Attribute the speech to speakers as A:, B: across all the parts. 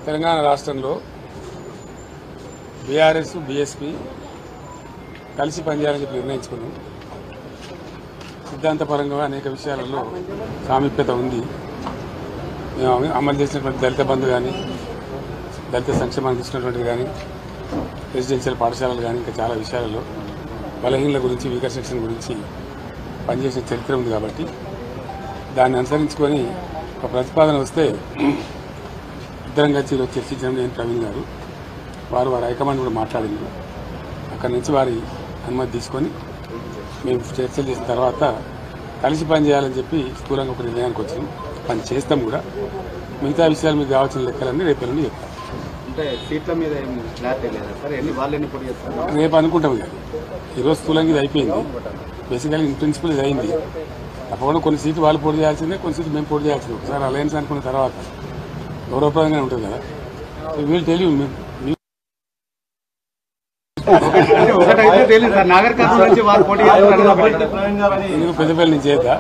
A: తెలంగాణ రాష్ట్రంలో BRS BSP కలిసి పనిచేయాలని చెప్పి నిర్ణయించుకున్నాం. సిద్ధాంతపరంగా అనేక విషయాలలో సామీప్యత ఉంది. మేము అమలు చేసినటువంటి దళిత బంధు కానీ, దళిత సంక్షేమానికి ఇచ్చినటువంటిది కానీ, రెసిడెన్షియల్ పాఠశాలలు కానీ, ఇంకా చాలా విషయాలలో బలహీనల గురించి, వీకర్ సెక్షన్ గురించి పనిచేసిన చరిత్ర ఉంది. కాబట్టి దాన్ని అనుసరించుకొని ఒక ప్రతిపాదన వస్తే ఇద్దరం కలిసి చర్చించడం నేను ప్రవీణ్ గారు, వారి హైకమాండ్ కూడా మాట్లాడింది. అక్కడి నుంచి వారి అనుమతి తీసుకొని మేము చర్చలు చేసిన తర్వాత కలిసి పనిచేయాలని చెప్పి స్థూలంగా ఒక నిర్ణయానికి వచ్చినాం. పని చేస్తాం కూడా. మిగతా విషయాలు మీకు కావాల్సిన లెక్కలన్నీ రేపు ఎల్లుండి చెప్తాం. రేపు అనుకుంటాం. ఇక ఈరోజు స్థూలంగా ఇది అయిపోయింది. బేసికల్గా ఇన్ ప్రిన్సిపల్ ఇది అయింది. తప్పకుండా కొన్ని సీట్లు వాళ్ళు పోటీ చేయాల్సిందే, కొన్ని సీట్లు మేము పోటీ చేయాల్సిందే. ఒకసారి అలయన్స్ అనుకున్న తర్వాత గౌరవప్రదంగానే ఉంటుంది కదా. వీళ్ళు తెలియదు పెద్దపల్లి నుంచి చేద్దా,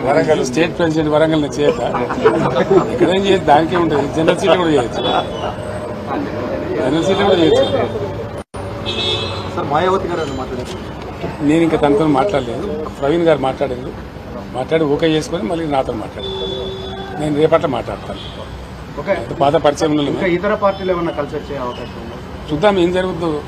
A: వరంగల్ స్టేట్ ప్రెసిడెంట్ వరంగల్ నుంచి చేద్దా, ఇక్కడేం చేయదు. దానికే ఉంటుంది. జనరల్ సీట్లు కూడా చేయొచ్చు, జనరల్ సీట్లు కూడా చేయొచ్చు. నేను ఇంకా తనతో మాట్లాడలేదు. ప్రవీణ్ గారు మాట్లాడి ఓకే చేసుకుని మళ్ళీ నాతో మాట్లాడారు. నేను రేపట్ల మాట్లాడతాను. పాత పరిచయం
B: ఇతర పార్టీలు ఏమన్నా కలిసి వచ్చే అవకాశం ఉందా?
A: చూద్దాం ఏం జరుగుతుందో.